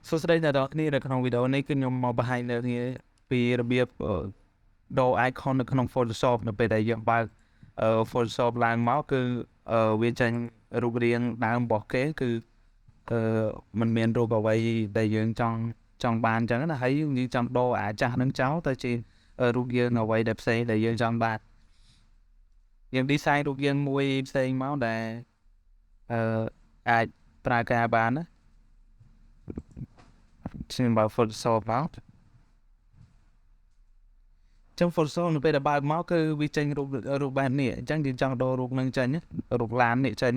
សួស្តីអ្នកនរគ្នានៅក្នុងវីដេអូនេះគឺខ្ញុំមកបង្ហាញនៅគ្នាពីរបៀបដូរ icon នៅក្នុង Photoshop នៅពេលដែលយើងបើកPhotoshop ឡើងមកគឺវាចេញរូបរាងដើមរបស់គេគឺมันមានរូបអ្វីដែលយើងចង់បានអញ្ចឹងណាហើយយើងចង់ដូរអាចាស់នឹងចោលទៅជារូបរាងអ្វីដែលផ្សេងដែលយើងចង់បានយើង design រូបរាងមួយផ្សេងមកដែលអាចប្រើការបានណាខ្ញុំបើ Photoshop មកចឹង Photoshop នៅពេលដែលបើកមកគឺវាចេញរូបបែបនេះអញ្ចឹងយើងចង់ដូររូបនឹងចេញរូបឡាននេះចេញ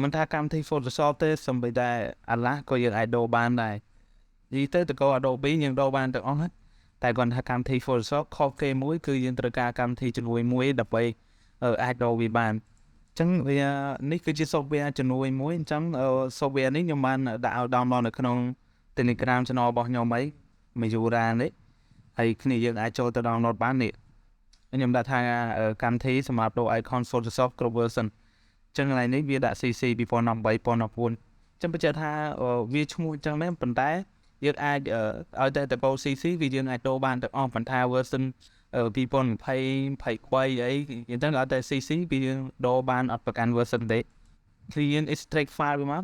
មិនថាកម្មវិធី Photoshop ទេសូម្បីតែអាឡាក៏យើងអាចដូរបានដែរនិយាយទៅក៏ Adobe យើងដូរបានទាំងអស់តែគាត់ថាកម្មវិធី Photoshop ខុសគេមួយគឺយើងត្រូវការកម្មវិធីជំនួយមួយដើម្បីអាចដូរវាបានអញ្ចឹងវានេះគឺជា software ជំនួយមួយអញ្ចឹង software នេះខ្ញុំបានដាក់ឲ្យ download នៅក្នុង Telegram channel របស់ខ្ញុំអីមួយយូរនេះហើយគ្នាយើងអាចចូលទៅ download បាននេះខ្ញុំដាក់ថាកម្មវិធីសម្រាប់ដូរ icon Photoshop គ្រប់ version ចឹងកន្លែងនេះវាដាក់ CC 2018 2019ចឹងបញ្ជាក់ថាវាឈ្មោះចឹងដែរប៉ុន្តែយើងអាចឲ្យតែទៅ CC វាយើងអាចដូរបានទាំងអស់ប៉ុន្តែ version 2020 23អីអញ្ចឹងឲ្យតែ CC វាយើងដូរបានអត់ប្រកាន់ version ទេគឺយើង extract file វាមក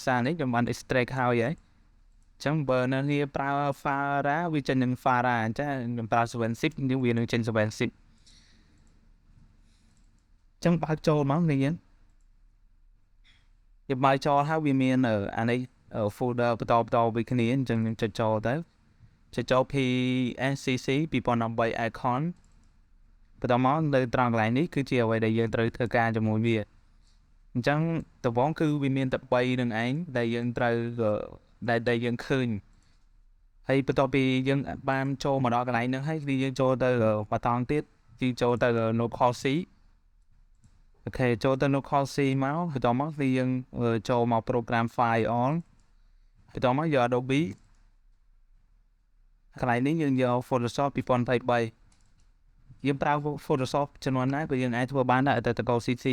សារនេះខ្ញុំបាន extract ហើយអញ្ចឹងបើនៅនេះប្រើ Fara វាចេញនឹង Fara អញ្ចឹងខ្ញុំប្រើ 7zip យើងវានឹងចេញ 7zip អញ្ចឹងបើកចូលមកនេះយើងបើកចូលហើយវាមានអានេះ folder បន្តពីគ្នាអញ្ចឹងខ្ញុំចុចចូលទៅចុចចូល PSCC 2018 icon បន្តមកនៅត្រង់កន្លែងនេះគឺជាអ្វីដែលយើងត្រូវធ្វើការជាមួយវាអញ្ចឹងដំបូងគឺវាមានតែ3នឹងឯងដែលយើងត្រូវដែលយើងឃើញហើយបន្ទាប់ពីយើងបានចូលមកដល់កន្លែងហ្នឹងហើយយើងចូលទៅបតង់ទៀតគឺចូលទៅ Local C អូខេចូលទៅ Local C មកបន្ទាប់មកគឺយើងចូលមក Program File on បន្ទាប់មកយក Adobe កន្លែងនេះយើងយក Photoshop 2023យើងប្រើ Photoshop ចំនួនណាក៏យើងអាចធ្វើបានដែរទៅ CC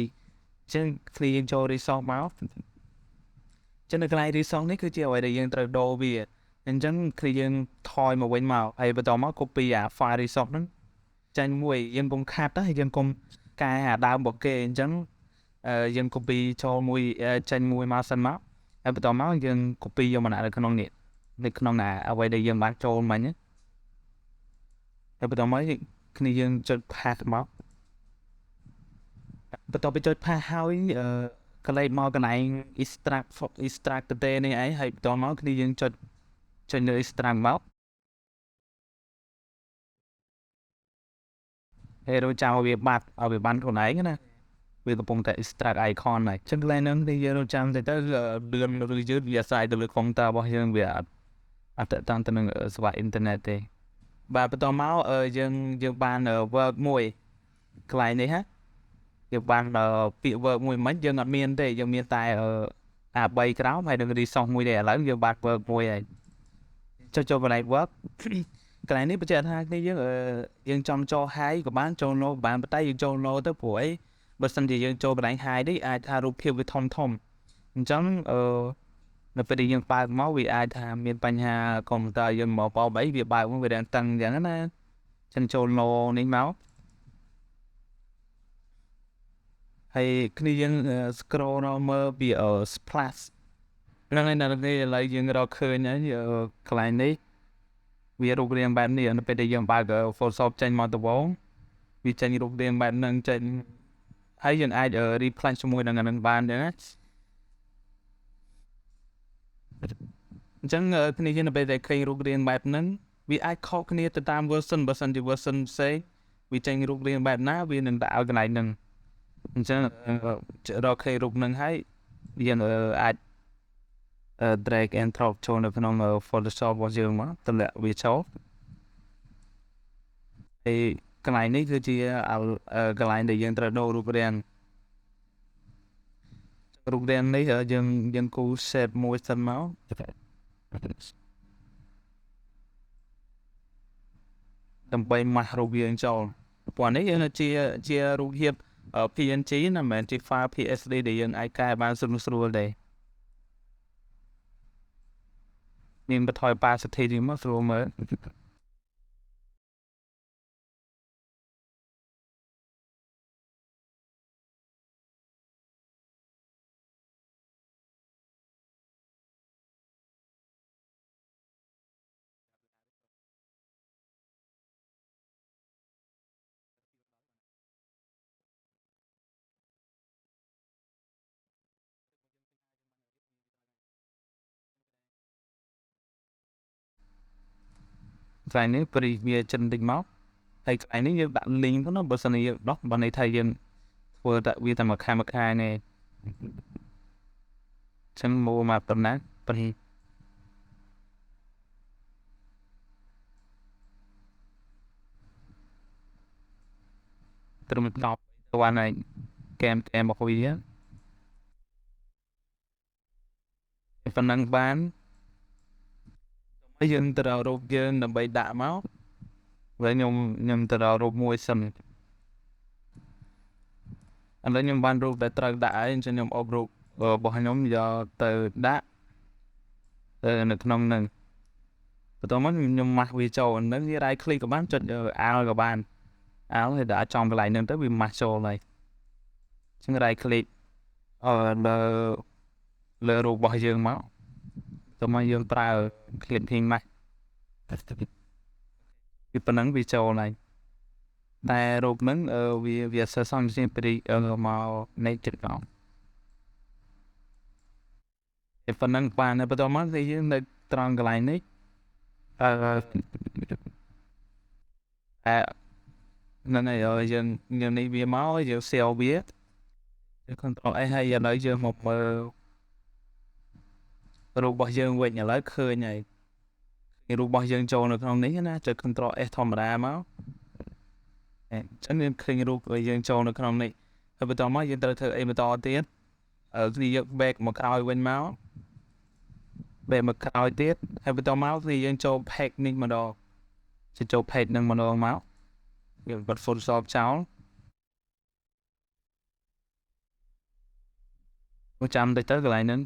អញ្ចឹងគឺយើងចូល Resource មកចឹងនៅកន្លែង Resource នេះគឺជាអ្វីដែលយើងត្រូវដូរវាអញ្ចឹងគឺយើងថយមកវិញមកហើយបន្តមក copy អា file resource ហ្នឹងចាញ់មួយយើងកុំខាត់ទៅយើងកុំកែអាដើមរបស់គេអញ្ចឹងយើង copy ចូលមួយចាញ់មួយមកសិនមកហើយបន្តមកយើង copy យកមកដាក់នៅក្នុងនេះនៅក្នុងអ្វីដែលយើងបានចូលមិញហើយបន្តមកគ្នាយើងចុច path មកបន្ទាប់ពីចុច path ហើយកន្លែងមកកន្លែង extract data នេះឯងហើយបន្តមកគ្នាយើងចុចលើ extract មកហើយរកចាំឲ្យវាបាត់ឲ្យវាបានខ្លួនឯងណាវាកំពុងតែ extract icon ហើយចឹងកន្លែងហ្នឹងគឺយើងរកចាំទៅលឿនឬយឺតវាអាស្រ័យទៅលើ computer របស់យើងវាអត់តាំងទៅនឹងសេវាអ៊ីនធឺណិតទេបាទបន្តមកយើងបាន work មួយកន្លែងនេះហ่ะយើងបានពាក្យ work មួយមិនយើងអត់មានទេយើងមានតែអា3ក្រោមហើយនឹង resource មួយទេឥឡូវយើងបាន work មួយហើយចុចចូលកន្លែង work កន្លែងនេះបញ្ជាក់ថានេះយើងចង់ចូល high ក៏បានចូល low បានប៉ុន្តែយើងចូល low ទៅព្រោះអីបើសិនជាយើងចូលកន្លែង high នេះអាចថារូបភាពវាធំអញ្ចឹងនៅពេលដែលយើងបើកមកវាអាចថាមានបញ្ហាកុំព្យូទ័រយើងមកបបអីវាបើកមកវារាំងតឹងអញ្ចឹងណាចឹងចូល low នេះមកហើយគ្នាយើង scroll មើលពី splash ហ្នឹងហើយនៅនេះឥឡូវយើងរកឃើញហើយកន្លែងនេះវារូបរាងបែបនេះនៅពេលដែលយើងបើក Photoshop ចេញមកដំបូងវាចេញរូបរាងបែបហ្នឹងចេញហើយយើងអាច replace ជាមួយនឹងអានឹងបានចឹងណាអញ្ចឹងគ្នាយើងនៅពេលដែលឃើញរូបរាងបែបហ្នឹងវាអាចខុសគ្នាទៅតាម version បើសិនជា version ផ្សេងវាចេញរូបរាងបែបណាវានឹងដាក់ឲ្យកន្លែងហ្នឹងអញ្ចឹងរកឃើញរូបហ្នឹងហើយយើងអាច drag and drop ចូលនៅក្នុង Photoshop របស់យើងមកតម្លាក់វាចូលហើយកន្លែងនេះគឺជាកន្លែងដែលយើងត្រូវដូររូបរាងនេះយើងគូ shape មួយសិនមកដើម្បីម៉ាស់រូបរាងចូលព្រោះនេះជារូបភាព PNG ណាមិនមែនជា file PSD ដែលយើងអាចកែបានស្រួលទេ មានបន្ថយប៉ាសិទ្ធិនេះមកស្រួលមើលខ្សែនេះព្រីវាចិនតិចមកហើយខ្សែនេះយើងដាក់លីងទៅណាបើសិនជាយើងដោះបើន័យថាយើងធ្វើតែវាតែមួយខែនេះចឹងមកមកប៉ុណ្ណាព្រីត្រឹម10ទៅអានកែមមកវាប៉ុណ្ណឹងបានហើយយើងទៅរករូបយើងដើម្បីដាក់មកហើយខ្ញុំទៅរករូបមួយសិនឥឡូវខ្ញុំបានរូបដែលត្រូវដាក់ហើយអញ្ចឹងខ្ញុំអបរូបរបស់ខ្ញុំយកទៅដាក់នៅក្នុងហ្នឹងបន្ទាប់មកខ្ញុំម៉ាស់វាចូលហ្នឹងវា right click ក៏បានចុចអាលក៏បានអាលហើយដាក់ចំកន្លែងហ្នឹងទៅវាម៉ាស់ចូលហើយអញ្ចឹង right click លើរូបរបស់យើងមកទៅមកយើងប្រើ clipping ម៉ាស់វាប៉ុណ្ណឹងវាចូលហើយតែរូបហ្នឹងវាសើសំជាព្រីមកនៃចិត្តកោតែប៉ុណ្ណឹងបានតែបន្ទាប់មកគឺយើងនៅត្រង់កន្លែងនេះហ្នឹងហើយយើងនេះវាមកយើងសៀវវាយើង control S ហើយឥឡូវយើងមកមើលរូបរបស់យើងវិញឥឡូវឃើញហើយរូបរបស់យើងចូលនៅក្នុងនេះណាចុច control S ធម្មតាមកអញ្ចឹងយើងឃើញរូបយើងចូលនៅក្នុងនេះហើយបន្តមកយើងត្រូវធ្វើអីបន្តទៀតគឺយើង back មកក្រោយវិញមក back មកក្រោយទៀតហើយបន្តមកគឺយើងចូល pack នេះម្ដងចូល pack នឹងម្ដងមកយើងបិទ Photoshop ចោលចាំតិចទៅកន្លែងហ្នឹង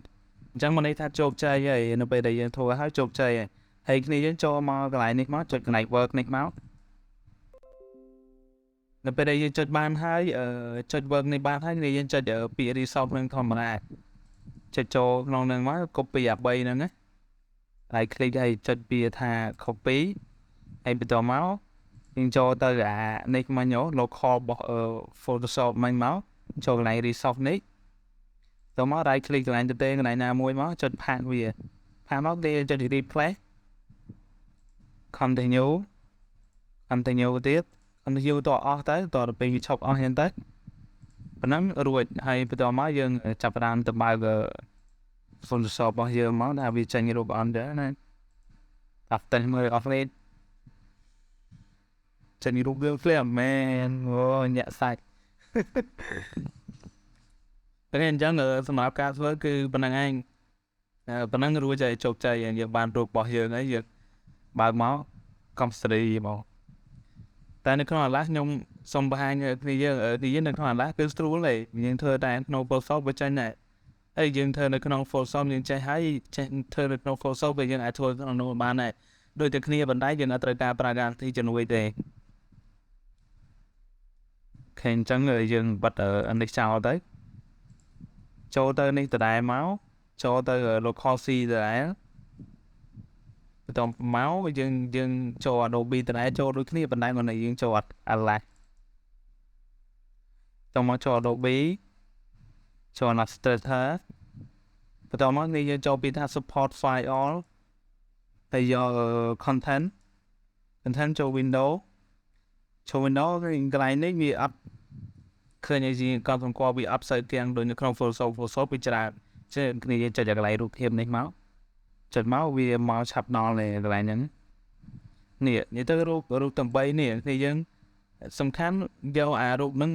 អញ្ចឹងមកន័យថាជោគជ័យហើយនៅពេលដែលយើងធ្វើហើយជោគជ័យហើយគ្នាយើងចូលមកកន្លែងនេះមកចុចកន្លែង work នេះមកនៅពេលដែលយើងចុចបានហើយចុច work នេះបានហើយគ្នាយើងចុចពាក្យ resolve នឹងធម្មតាចុចចូលក្នុងហ្នឹងមក copy អា3ហ្នឹងណាហើយ click ហើយចុចពាក្យថា copy ហើយបន្តមកយើងចូលទៅអានេះមកញ៉ូ local របស់ Photoshop មកចូលកន្លែង resolve នេះទៅមក right click កន្លែងទៅទេកន្លែងណាមួយមកចុចផាកវាផាកមកគេចុច replace continue ទៀត continue តអស់ទៅតទៅពេលវាឈប់អស់ហ្នឹងទៅប៉ុណ្ណឹងរួចហើយបន្តមកយើងចាប់ផ្ដើមទៅបើក Photoshop របស់យើងមកថាវាចេញរូបអត់ទេណាតាប់តែមើលអស់នេះចេញរូបយើងភ្លាមមែនអូញាក់សាច់តែអញ្ចឹងសម្រាប់ការធ្វើគឺប៉ុណ្្នឹងឯងប៉ុណ្ណឹងរួចហើយជោគជ័យយើងបានរូបរបស់យើងហើយយើងបើកមកកំស្រីមកតែនៅក្នុងអាឡាសខ្ញុំសុំបង្ហាញគ្នាយើងនៅក្នុងអាឡាសគឺស្រួលទេយើងធ្វើតែក្នុង Photoshop វាចេញដែរហើយយើងធ្វើនៅក្នុង Photoshop យើងចេះហើយចេះធ្វើនៅក្នុង Photoshop វាយើងអាចធ្វើក្នុងនោះបានដែរដូចតែគ្នាប៉ុន្តែយើងអត់ត្រូវការប្រើការទីជំនួយទេឃើញអញ្ចឹងយើងបិទនេះចោលទៅចូលទៅនេះដដែលមកចូលទៅ local C ដដែលបន្តមកយើងចូល Adobe ដដែលចូលដូចគ្នាប៉ុន្តែគាត់នៅយើងចូលអត់ Alias ទៅមកចូល Adobe ចូល Illustrator បន្តមកនេះយើងចូលពីថា support file all ហើយយក content ចូល Windows កន្លែងនេះវាអត់ឃើញឲ្យយើងកត់សម្គាល់វាអត់សូវទាំងដូចនៅក្នុង Photoshop វាច្រើនចេះគ្នាយើងចុចកន្លែងរូបភាពនេះមកចុចមកវាមកឆាប់ដល់នៅកន្លែងហ្នឹងនេះនិយាយទៅរូបទាំង3នេះគឺយើងសំខាន់យកអារូបហ្នឹង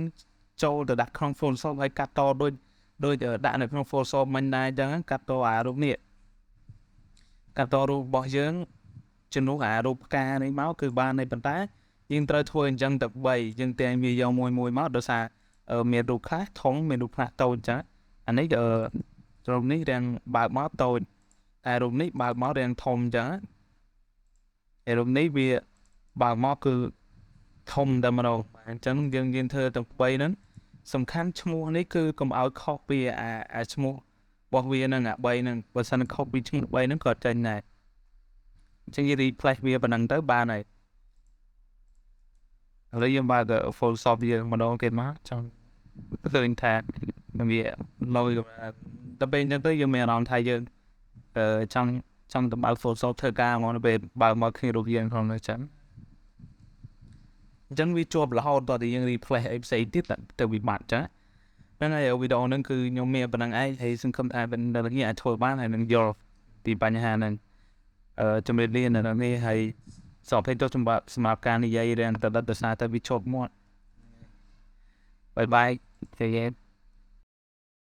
ចូលទៅដាក់ក្នុង Photoshop ហើយកាត់តដូចដាក់នៅក្នុង Photoshop មិនដែរអញ្ចឹងកាត់តអារូបនេះកាត់តរូបរបស់យើងជំនួសអារូបផ្កានេះមកគឺបានតែប៉ុន្តែយើងត្រូវធ្វើអញ្ចឹងទៅ3យើងតែវាយកមួយមកដោយសារមានរូបខ្លះធំមានរូបខ្លះតូចអញ្ចឹងអានេះរូបនេះរាងបើកមកតូច តែរូបនេះបើកមករាងធំអញ្ចឹងហើយរូបនេះវាបើកមកគឺធំតែម្ដងអញ្ចឹងយើងធ្វើទាំង3ហ្នឹងសំខាន់ឈ្មោះនេះគឺកុំឲ្យខុសពីអាឈ្មោះរបស់វាហ្នឹងអា3ហ្នឹងបើសិនខុសពីឈ្មោះ3ហ្នឹងក៏ចេញដែរអញ្ចឹងយើង replace វាប៉ុណ្ណឹងទៅបានហើយឥឡូវយើងបើក Photoshop យើងម្ដងទៀតមកចង់ឃើញថាវាឡយដល់ពេលអញ្ចឹងទៅយើងមានអារម្មណ៍ថាយើងចង់ទៅបើក Photoshop ធ្វើការហ្មងដល់ពេលបើកមកឃើញរូបយើងក្នុងនោះចឹងអញ្ចឹងវាជាប់រហូតដល់តែយើង replace អីផ្សេងទៀតទៅវាបាត់ចឹងហ្នឹងហើយវីដេអូហ្នឹងគឺខ្ញុំមានប៉ុណ្ណឹងឯងហើយសង្ឃឹមថាអ្នកនរគ្នាអាចធ្វើបានហើយនឹងយល់ពីបញ្ហាហ្នឹងជំរាបលាអ្នកនរគ្នាហើយសូមអភ័យទោសសម្រាប់ការនិយាយរឿងទៅដល់ដោយសារតែវាជាប់មាត់បាយបាយទៅ